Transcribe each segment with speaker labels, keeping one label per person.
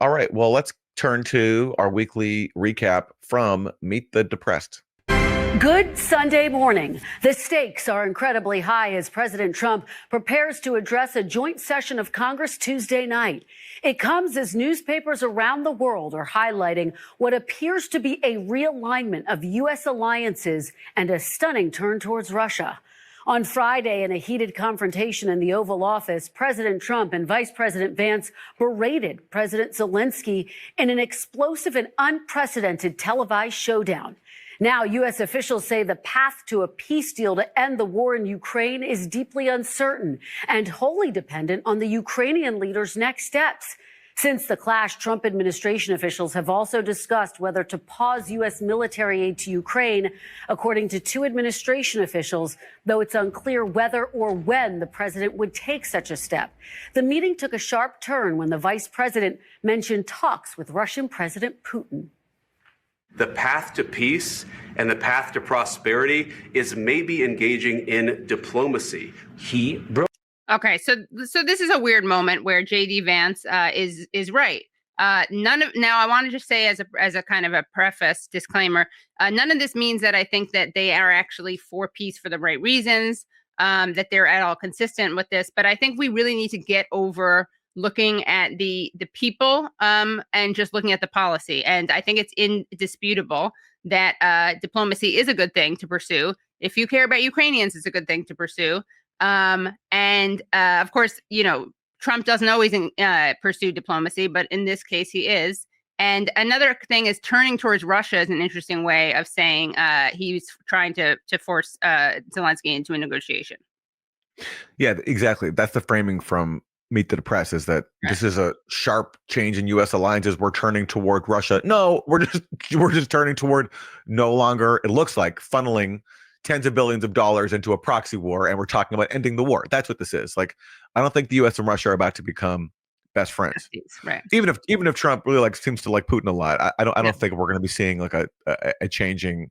Speaker 1: All right. Well, let's turn to our weekly recap from Meet the Depressed.
Speaker 2: Good Sunday morning. The stakes are incredibly high as President Trump prepares to address a joint session of Congress Tuesday night. It comes as newspapers around the world are highlighting what appears to be a realignment of U.S. alliances and a stunning turn towards Russia. On Friday, in a heated confrontation in the Oval Office, President Trump and Vice President Vance berated President Zelensky in an explosive and unprecedented televised showdown. Now, U.S. officials say the path to a peace deal to end the war in Ukraine is deeply uncertain and wholly dependent on the Ukrainian leader's next steps. Since the clash, Trump administration officials have also discussed whether to pause U.S. military aid to Ukraine, according to two administration officials, though it's unclear whether or when the president would take such a step. The meeting took a sharp turn when the vice president mentioned talks with Russian President Putin.
Speaker 3: The path to peace and the path to prosperity is maybe engaging in diplomacy.
Speaker 4: Okay, so this is a weird moment where J.D. Vance is right. Now I want to just say as a kind of a preface disclaimer, none of this means that I think that they are actually for peace for the right reasons, that they're at all consistent with this. But I think we really need to get over looking at the people and just looking at the policy. And I think it's indisputable that diplomacy is a good thing to pursue. If you care about Ukrainians, it's a good thing to pursue. Of course, Trump doesn't always pursue diplomacy, but in this case, he is. And another thing is turning towards Russia is an interesting way of saying he's trying to force Zelensky into a negotiation.
Speaker 1: Yeah, exactly. That's the framing from Meet the Depressed, is that this is a sharp change in U.S. alliances. We're turning toward Russia. No, we're just turning toward no longer, it looks like, funneling tens of billions of dollars into a proxy war, and we're talking about ending the war. That's what this is. Like, I don't think the U.S. and Russia are about to become best friends.
Speaker 4: Right.
Speaker 1: Even if Trump really seems to like Putin a lot, I don't think we're going to be seeing like a changing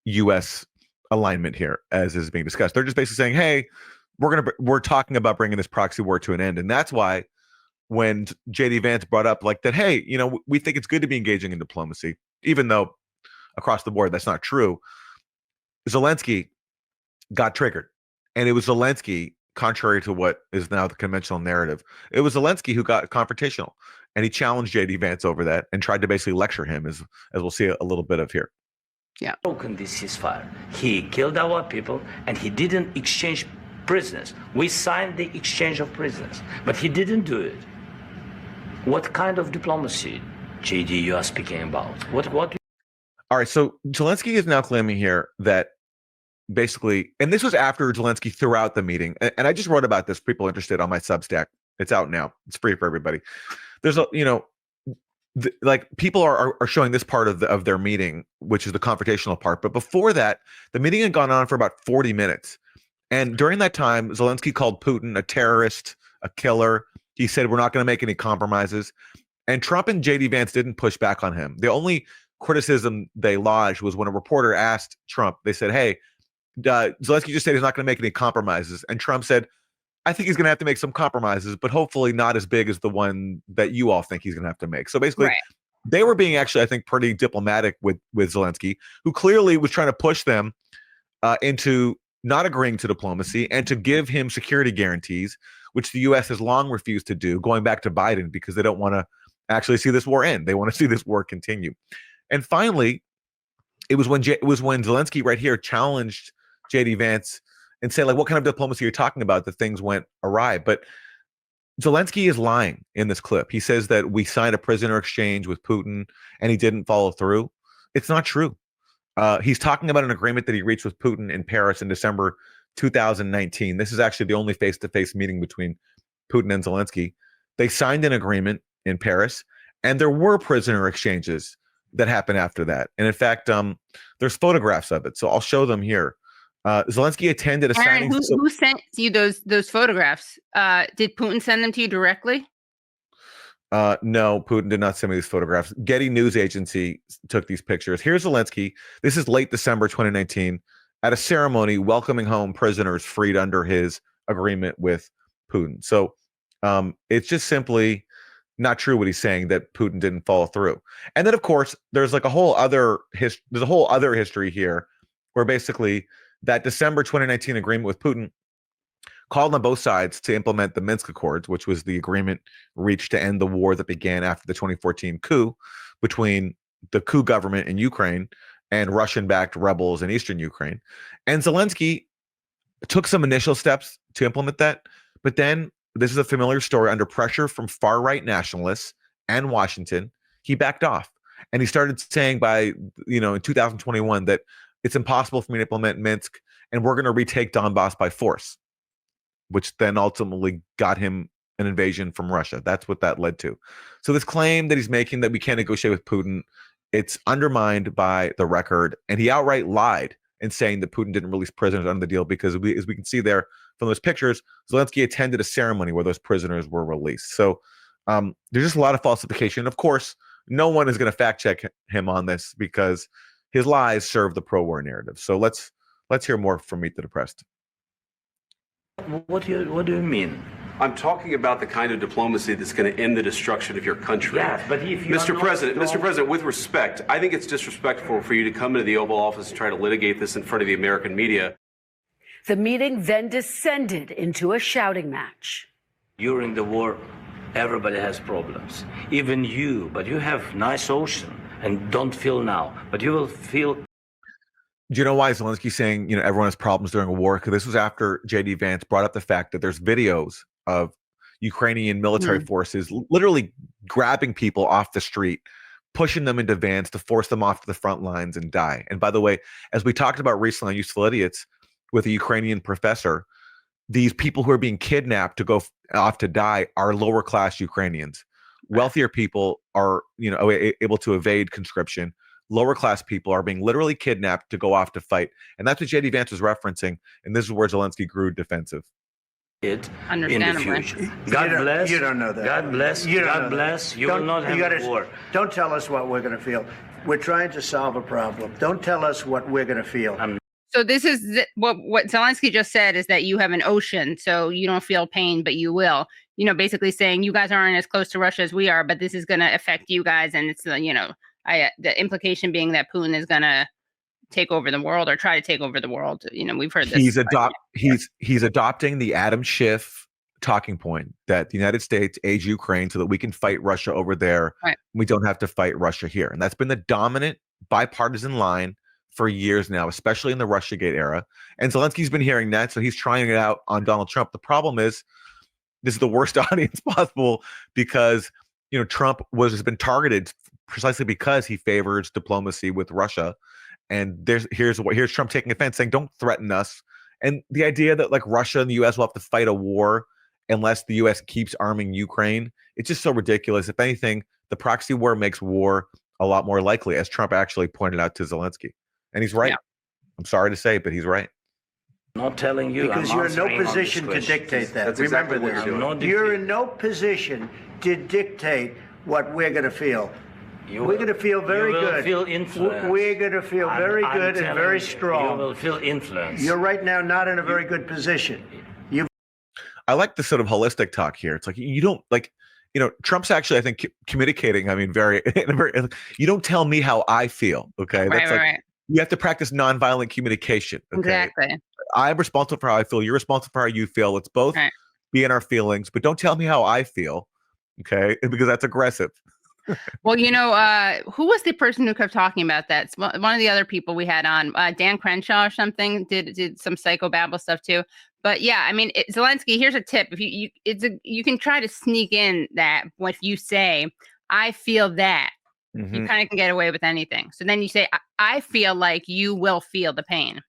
Speaker 1: U.S. alignment here as is being discussed. They're just basically saying, hey, we're talking about bringing this proxy war to an end, and that's why when J.D. Vance brought up like that, hey, we think it's good to be engaging in diplomacy, even though across the board that's not true. Zelensky got triggered, and it was Zelensky, contrary to what is now the conventional narrative, it was Zelensky who got confrontational, and he challenged J.D. Vance over that and tried to basically lecture him, as we'll see a little bit of here.
Speaker 4: Yeah.
Speaker 5: Broken this ceasefire. He killed our people, and he didn't exchange prisoners. We signed the exchange of prisoners, but he didn't do it. What kind of diplomacy, JD, you are speaking about? What?
Speaker 1: All right, so Zelensky is now claiming here that basically, and this was after Zelensky threw out the meeting, and I just wrote about this, people interested, on my Substack. It's out now. It's free for everybody. There's people are showing this part of their meeting, which is the confrontational part. But before that, the meeting had gone on for about 40 minutes. And during that time, Zelensky called Putin a terrorist, a killer. He said, we're not going to make any compromises. And Trump and J.D. Vance didn't push back on him. The only criticism they lodged was when a reporter asked Trump, they said, hey, Zelensky just said he's not going to make any compromises. And Trump said, I think he's going to have to make some compromises, but hopefully not as big as the one that you all think he's going to have to make. So basically, They were being actually, I think, pretty diplomatic with Zelensky, who clearly was trying to push them into not agreeing to diplomacy and to give him security guarantees, which the U.S. has long refused to do, going back to Biden, because they don't want to actually see this war end. They want to see this war continue. And finally, it was when Zelensky right here challenged J.D. Vance and said, like, what kind of diplomacy are you talking about, that things went awry? But Zelensky is lying in this clip. He says that we signed a prisoner exchange with Putin and he didn't follow through. It's not true. He's talking about an agreement that he reached with Putin in Paris in December 2019. This is actually the only face-to-face meeting between Putin and Zelensky. They signed an agreement in Paris, and there were prisoner exchanges that happened after that. And in fact, there's photographs of it. So I'll show them here. Zelensky attended a signing.
Speaker 4: Who sent you those photographs? Did Putin send them to you directly?
Speaker 1: No, Putin did not send me these photographs. Getty News Agency took these pictures. Here's Zelensky. This is late December 2019 at a ceremony welcoming home prisoners freed under his agreement with Putin. So it's just simply not true what he's saying, that Putin didn't follow through. And then, of course, there's like a whole other history here, where basically that December 2019 agreement with Putin called on both sides to implement the Minsk Accords, which was the agreement reached to end the war that began after the 2014 coup between the coup government in Ukraine and Russian-backed rebels in eastern Ukraine. And Zelensky took some initial steps to implement that, but then, this is a familiar story, under pressure from far-right nationalists and Washington, he backed off. And he started saying in 2021 that it's impossible for me to implement Minsk, and we're going to retake Donbass by force, which then ultimately got him an invasion from Russia. That's what that led to. So this claim that he's making that we can't negotiate with Putin, it's undermined by the record. And he outright lied in saying that Putin didn't release prisoners under the deal, because as we can see there from those pictures, Zelensky attended a ceremony where those prisoners were released. So there's just a lot of falsification. Of course, no one is going to fact check him on this, because his lies serve the pro-war narrative. So let's hear more from Meet the Depressed.
Speaker 5: What do you mean?
Speaker 3: I'm talking about the kind of diplomacy that's going to end the destruction of your country.
Speaker 5: Yes, but if you
Speaker 3: Mr. President, with respect, I think it's disrespectful for you to come into the Oval Office and try to litigate this in front of the American media.
Speaker 2: The meeting then descended into a shouting match.
Speaker 5: During the war, everybody has problems. Even you, but you have nice ocean and don't feel now, but you will feel.
Speaker 1: Do you know why Zelensky's saying, everyone has problems during a war? Because this was after J.D. Vance brought up the fact that there's videos of Ukrainian military forces literally grabbing people off the street, pushing them into vans to force them off to the front lines and die. And by the way, as we talked about recently on Useful Idiots with a Ukrainian professor, these people who are being kidnapped to go off to die are lower class Ukrainians. Wealthier people are, able to evade conscription. Lower class people are being literally kidnapped to go off to fight. And that's what J.D. Vance was referencing. And this is where Zelensky grew defensive.
Speaker 5: It in the future. God bless.
Speaker 6: You don't know that.
Speaker 5: God bless. God bless. You will not have a war.
Speaker 6: Don't tell us what we're going to feel. We're trying to solve a problem. Don't tell us what we're going to feel.
Speaker 4: So this is what Zelensky just said, is that you have an ocean, so you don't feel pain, but you will. Basically saying you guys aren't as close to Russia as we are, but this is going to affect you guys, and it's the implication being that Putin is going to take over the world or try to take over the world. We've heard this.
Speaker 1: He's adopting the Adam Schiff talking point that the United States aids Ukraine so that we can fight Russia over there.
Speaker 4: Right.
Speaker 1: We don't have to fight Russia here. And that's been the dominant bipartisan line for years now, especially in the Russiagate era. And Zelensky's been hearing that, so he's trying it out on Donald Trump. The problem is, this is the worst audience possible, because Trump has been targeted precisely because he favors diplomacy with Russia. And here's Trump taking offense, saying, "Don't threaten us." And the idea that like Russia and the U.S. will have to fight a war unless the U.S. keeps arming Ukraine, it's just so ridiculous. If anything, the proxy war makes war a lot more likely, as Trump actually pointed out to Zelensky. And he's right. Yeah. I'm sorry to say, but he's right.
Speaker 5: Not telling you,
Speaker 6: because you're in no position to dictate that.
Speaker 3: That's
Speaker 6: Remember
Speaker 3: exactly
Speaker 6: this. You're in no position to dictate what we're going to feel. We're going to feel very good.
Speaker 5: Feel influence.
Speaker 6: We're going to feel very good and very strong.
Speaker 5: You will feel influence.
Speaker 6: You're right now not in a very good position.
Speaker 1: I like the sort of holistic talk here. It's like, you don't like, Trump's actually, I think, communicating. I mean, you don't tell me how I feel. Okay. That's right. You have to practice nonviolent communication. Okay?
Speaker 4: Exactly.
Speaker 1: I'm responsible for how I feel. You're responsible for how you feel. Let's both be in our feelings, but don't tell me how I feel. Okay. Because that's aggressive.
Speaker 4: Well, who was the person who kept talking about that? One of the other people we had on, Dan Crenshaw or something, did some psychobabble stuff too. But yeah, I mean, Zelensky, here's a tip. If you can try to sneak in that what you say, I feel that, you kind of can get away with anything. So then you say, I feel like you will feel the pain.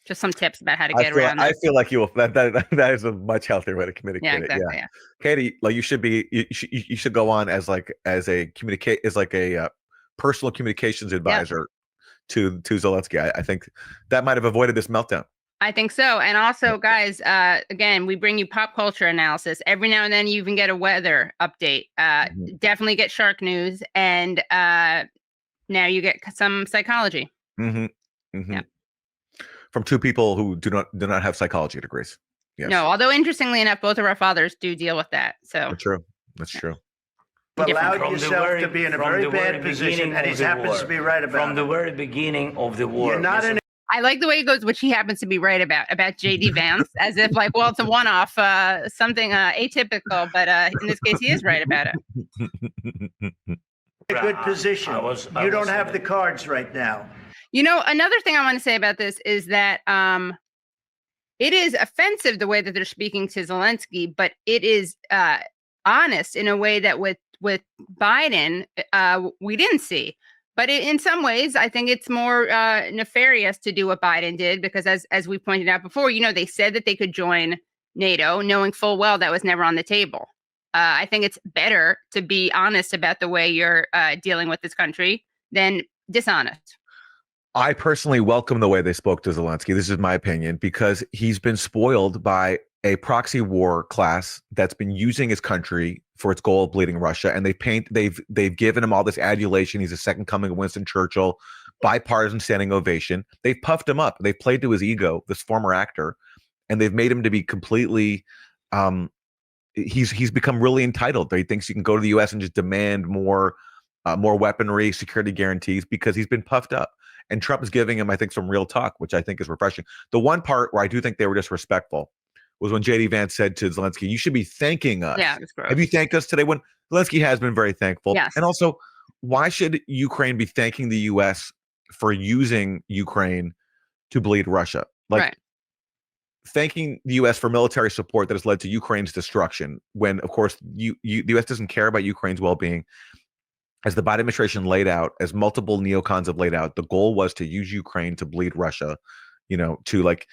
Speaker 4: Just some tips about how to get around
Speaker 1: I feel like you will. That is a much healthier way to communicate
Speaker 4: it. Exactly,
Speaker 1: yeah. Katie, like you should go on as a personal communications advisor to Zelensky. I think that might have avoided this meltdown.
Speaker 4: I think so. And also, guys, again, we bring you pop culture analysis. Every now and then you even get a weather update. Definitely get shark news. And now you get some psychology. Yeah.
Speaker 1: From two people who do not have psychology degrees. Yes.
Speaker 4: No, although interestingly enough, both of our fathers do deal with that. So
Speaker 1: true. That's true.
Speaker 6: Allowed
Speaker 5: From the
Speaker 6: yourself
Speaker 5: very-
Speaker 6: to be in a
Speaker 5: from
Speaker 6: very
Speaker 5: the
Speaker 6: bad
Speaker 5: very
Speaker 6: position,
Speaker 5: beginning
Speaker 6: and he
Speaker 5: of the
Speaker 6: happens
Speaker 5: war.
Speaker 6: to be right about
Speaker 5: From the
Speaker 6: it.
Speaker 5: very beginning of the war.
Speaker 6: You're not
Speaker 5: Mr.
Speaker 6: in
Speaker 4: I like the way it goes, which he happens to be right about JD Vance, as if like, well, it's a one-off, something atypical, but in this case, he is right about it.
Speaker 6: a good position. You don't have the cards right now.
Speaker 4: You know, another thing I want to say about this is that it is offensive the way that they're speaking to Zelensky, but it is honest in a way that with Biden we didn't see. But in some ways, I think it's more nefarious to do what Biden did, because as we pointed out before, you know, they said that they could join NATO, knowing full well that was never on the table. I think it's better to be honest about the way you're dealing with this country than dishonest.
Speaker 1: I personally welcome the way they spoke to Zelensky. This is my opinion, because he's been spoiled by a proxy war class that's been using his country for its goal of bleeding Russia, and they've given him all this adulation. He's a second coming of Winston Churchill, bipartisan standing ovation. They've puffed him up. They've played to his ego, this former actor, and they've made him to be completely. He's become really entitled. He thinks you can go to the U.S. and just demand more weaponry, security guarantees, because he's been puffed up. And Trump is giving him, I think, some real talk, which I think is refreshing. The one part where I do think they were disrespectful was when JD Vance said to Zelensky, "You should be thanking us.
Speaker 4: Yeah, that's gross.
Speaker 1: Have you thanked us today?" When Zelensky has been very thankful.
Speaker 4: Yes.
Speaker 1: And also, why should Ukraine be thanking the U.S. for using Ukraine to bleed Russia? Like,
Speaker 4: right.
Speaker 1: Thanking the U.S. for military support that has led to Ukraine's destruction, when, of course, the U.S. doesn't care about Ukraine's well-being. As the Biden administration laid out, as multiple neocons have laid out, the goal was to use Ukraine to bleed Russia, you know, to like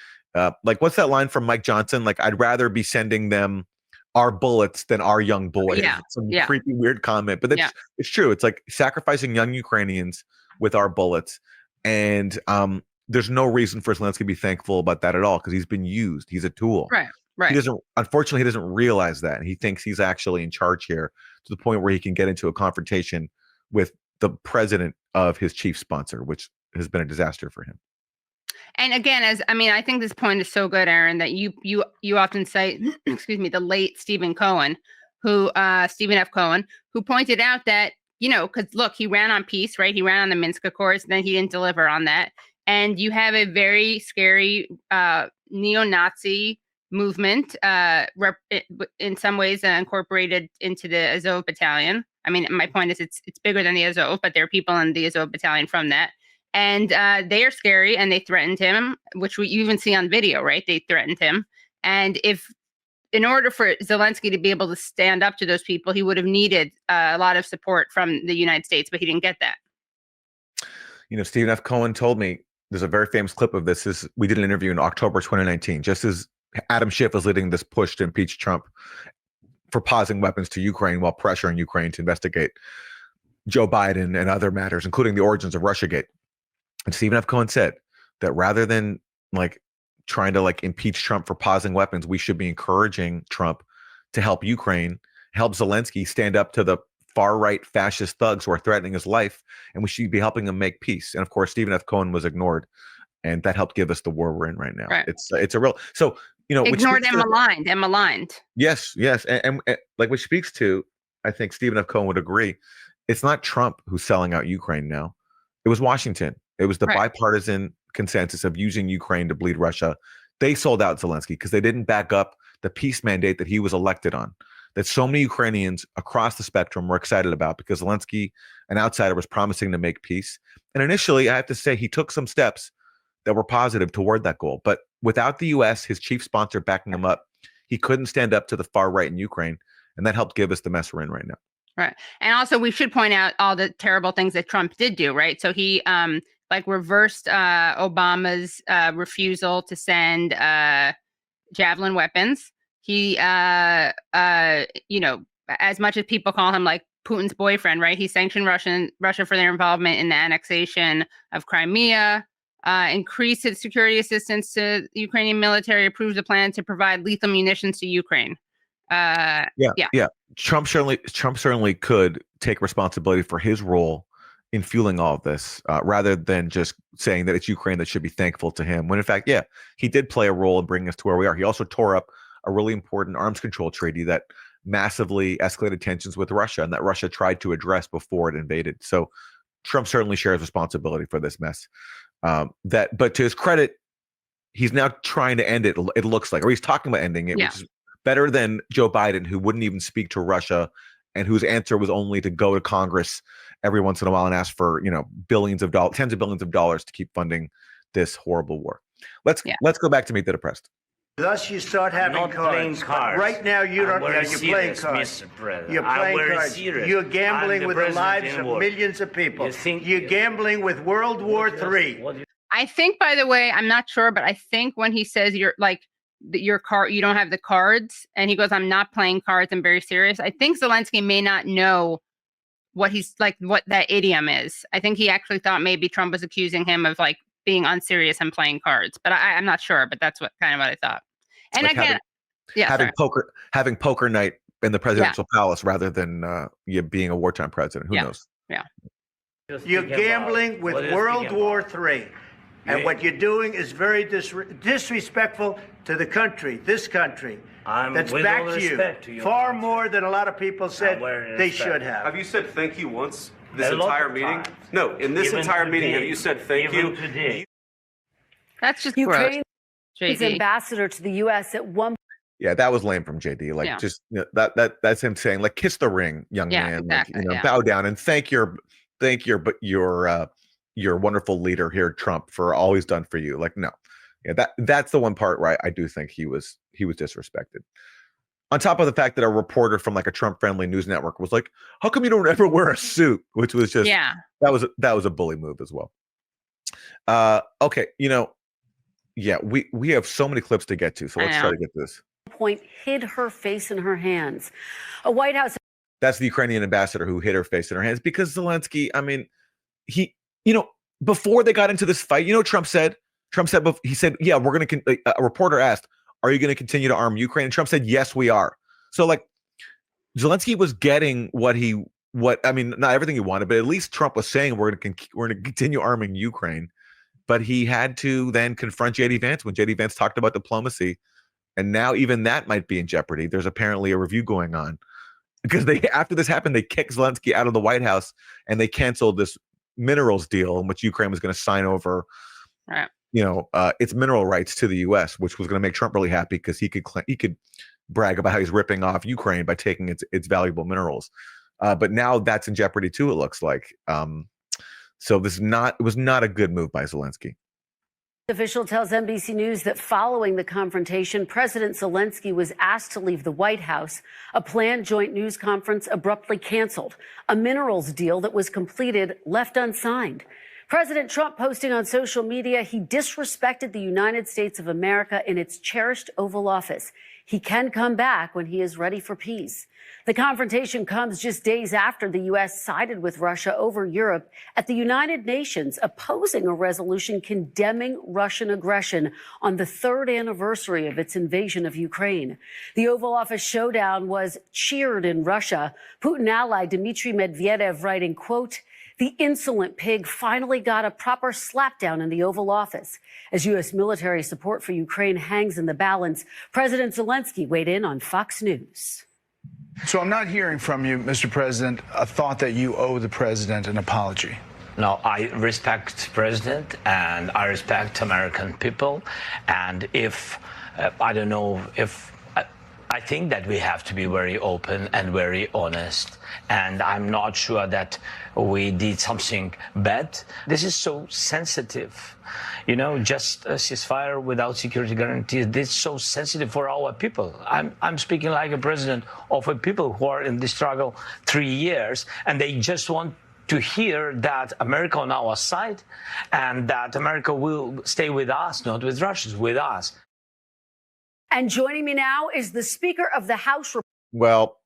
Speaker 1: what's that line from Mike Johnson? Like, I'd rather be sending them our bullets than our young boys.
Speaker 4: Yeah.
Speaker 1: Some
Speaker 4: Yeah.
Speaker 1: creepy, weird comment, but it's true. It's like sacrificing young Ukrainians with our bullets. And there's no reason for Zelensky to be thankful about that at all, because he's been used. He's a tool.
Speaker 4: Right. Right.
Speaker 1: Unfortunately, he doesn't realize that. And he thinks he's actually in charge here, to the point where he can get into a confrontation with the president of his chief sponsor, which has been a disaster for him.
Speaker 4: And again, I think this point is so good, Aaron, that you often cite, excuse me, the late Stephen F. Cohen, who pointed out that, you know, because look, he ran on peace, right? He ran on the Minsk Accords, then he didn't deliver on that. And you have a very scary neo-Nazi movement, in some ways incorporated into the Azov battalion. I mean, my point is it's bigger than the Azov, but there are people in the Azov battalion from that. And they are scary, and they threatened him, which you even see on video, right? They threatened him. And in order for Zelensky to be able to stand up to those people, he would have needed a lot of support from the United States, but he didn't get that.
Speaker 1: You know, Stephen F. Cohen told me, there's a very famous clip of this. We did an interview in October 2019, just as Adam Schiff was leading this push to impeach Trump for pausing weapons to Ukraine while pressuring Ukraine to investigate Joe Biden and other matters, including the origins of Russiagate. And Stephen F. Cohen said that rather than trying to impeach Trump for pausing weapons, we should be encouraging Trump to help Ukraine, help Zelensky stand up to the far-right fascist thugs who are threatening his life, and we should be helping him make peace. And of course, Stephen F. Cohen was ignored, and that helped give us the war we're in right now.
Speaker 4: Right.
Speaker 1: It's a real, so, you know,
Speaker 4: ignored and maligned.
Speaker 1: Yes, and which speaks to, I think Stephen F. Cohen would agree, it's not Trump who's selling out Ukraine now. It was Washington. It was the bipartisan consensus of using Ukraine to bleed Russia. They sold out Zelensky because they didn't back up the peace mandate that he was elected on, that so many Ukrainians across the spectrum were excited about, because Zelensky, an outsider, was promising to make peace. And initially, I have to say, he took some steps that were positive toward that goal. But without the U.S., his chief sponsor, backing him up, he couldn't stand up to the far right in Ukraine. And that helped give us the mess we're in right now.
Speaker 4: Right. And also, we should point out all the terrible things that Trump did do, right? So he reversed Obama's refusal to send Javelin weapons. He, you know, as much as people call him Putin's boyfriend, right? He sanctioned Russia for their involvement in the annexation of Crimea, increased its security assistance to the Ukrainian military, approved a plan to provide lethal munitions to Ukraine. Yeah.
Speaker 1: Trump certainly could take responsibility for his role in fueling all of this, rather than just saying that it's Ukraine that should be thankful to him. When in fact, he did play a role in bringing us to where we are. He also tore up a really important arms control treaty that massively escalated tensions with Russia, and that Russia tried to address before it invaded. So Trump certainly shares responsibility for this mess. But to his credit, he's now trying to end it. It looks like, or he's talking about ending it, which is better than Joe Biden, who wouldn't even speak to Russia and whose answer was only to go to Congress every once in a while and ask for, billions of dollars, tens of billions of dollars to keep funding this horrible war. Let's go back to Meet the Depressed.
Speaker 6: Thus, you start having
Speaker 5: Not playing cards.
Speaker 6: Right now, you don't.
Speaker 5: You're
Speaker 6: playing cards.
Speaker 5: Mr. President.
Speaker 6: You're playing cards.
Speaker 5: Serious.
Speaker 6: You're gambling with the lives of millions of people. You're gambling with World War III.
Speaker 4: I think, by the way, I'm not sure, but I think when he says your card, you don't have the cards, and he goes, "I'm not playing cards. I'm very serious." I think Zelensky may not know what what that idiom is. I think he actually thought maybe Trump was accusing him of being unserious and playing cards, but I'm not sure. But that's what I thought. And again,
Speaker 1: having poker night in the presidential palace rather than you being a wartime president. Who knows?
Speaker 4: Yeah.
Speaker 6: You're gambling with World War III. And what you're doing is very disrespectful to the country, this country. That's back to you. Far more than a lot of people said they should have.
Speaker 3: Have you said thank you once this entire meeting? No, in this entire meeting, have you said thank you?
Speaker 5: Today.
Speaker 4: That's just
Speaker 2: Ukraine's
Speaker 4: gross. JD.
Speaker 2: ambassador to the U.S. at one.
Speaker 1: Yeah, that was lame from JD. Just that's him saying, kiss the ring, young man.
Speaker 4: Exactly,
Speaker 1: bow down and thank your wonderful leader here, Trump, for all he's done for you. No, that's the one part where I do think he was disrespected. On top of the fact that a reporter from a Trump-friendly news network was like, "How come you don't ever wear a suit?" Which was just that was a bully move as well. Okay, we have so many clips to get to, so let's try to get this.
Speaker 2: Point hid her face in her hands. A White House.
Speaker 1: That's the Ukrainian ambassador who hid her face in her hands because Zelensky. I mean, he. Before they got into this fight, Trump said, he said, "Yeah, we're going to." A reporter asked, "Are you going to continue to arm Ukraine?" And Trump said, "Yes, we are." So, Zelensky was getting not everything he wanted, but at least Trump was saying we're going to continue arming Ukraine. But he had to then confront JD Vance when JD Vance talked about diplomacy, and now even that might be in jeopardy. There's apparently a review going on because after this happened, they kicked Zelensky out of the White House and they canceled this minerals deal in which Ukraine was going to sign over, its mineral rights to the U.S., which was going to make Trump really happy because he could brag about how he's ripping off Ukraine by taking its valuable minerals. But now that's in jeopardy too. It looks like. So it was not a good move by Zelensky.
Speaker 2: Official tells NBC News that following the confrontation, President Zelensky was asked to leave the White House. A planned joint news conference abruptly canceled. A minerals deal that was completed left unsigned. President Trump posting on social media he disrespected the United States of America in its cherished Oval Office. He can come back when he is ready for peace. The confrontation comes just days after the U.S. sided with Russia over Europe at the United Nations, opposing a resolution condemning Russian aggression on the third anniversary of its invasion of Ukraine. The Oval Office showdown was cheered in Russia. Putin ally Dmitry Medvedev writing, quote, "The insolent pig finally got a proper slapdown in the Oval Office." As U.S. military support for Ukraine hangs in the balance, President Zelensky weighed in on Fox News.
Speaker 7: So I'm not hearing from you, Mr. President, a thought that you owe the president an apology.
Speaker 5: No, I respect the president and I respect American people. And I think that we have to be very open and very honest. And I'm not sure that we did something bad. This is so sensitive. Just a ceasefire without security guarantees. This is so sensitive for our people. I'm speaking like a president of a people who are in this struggle 3 years, and they just want to hear that America on our side and that America will stay with us, not with Russia, with us.
Speaker 2: And joining me now is the Speaker of the House.
Speaker 1: Well,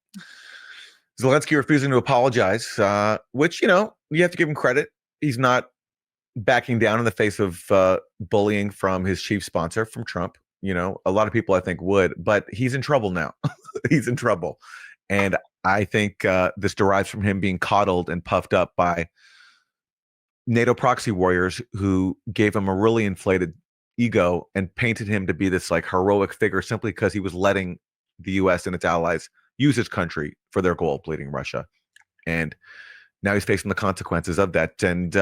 Speaker 1: Zelensky refusing to apologize, which, you have to give him credit. He's not backing down in the face of bullying from his chief sponsor, from Trump. A lot of people, I think, would, but he's in trouble now. He's in trouble. And I think this derives from him being coddled and puffed up by NATO proxy warriors who gave him a really inflated ego and painted him to be this heroic figure simply because he was letting the U.S. and its allies use his country for their goal of bleeding Russia. And now he's facing the consequences of that. And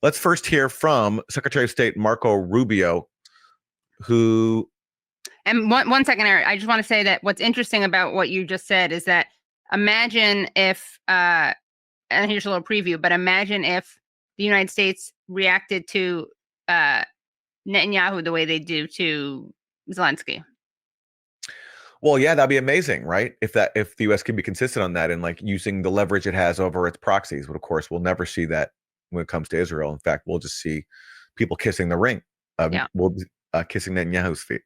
Speaker 1: let's first hear from Secretary of State Marco Rubio, who...
Speaker 4: And one second, Eric, I just want to say that what's interesting about what you just said is that imagine if, and here's a little preview, but imagine if the United States reacted to Netanyahu the way they do to Zelensky.
Speaker 1: Well, yeah, that'd be amazing, right? If the U.S. can be consistent on that and like using the leverage it has over its proxies. But of course, we'll never see that when it comes to Israel. In fact, we'll just see people kissing the ring. We'll be kissing Netanyahu's feet.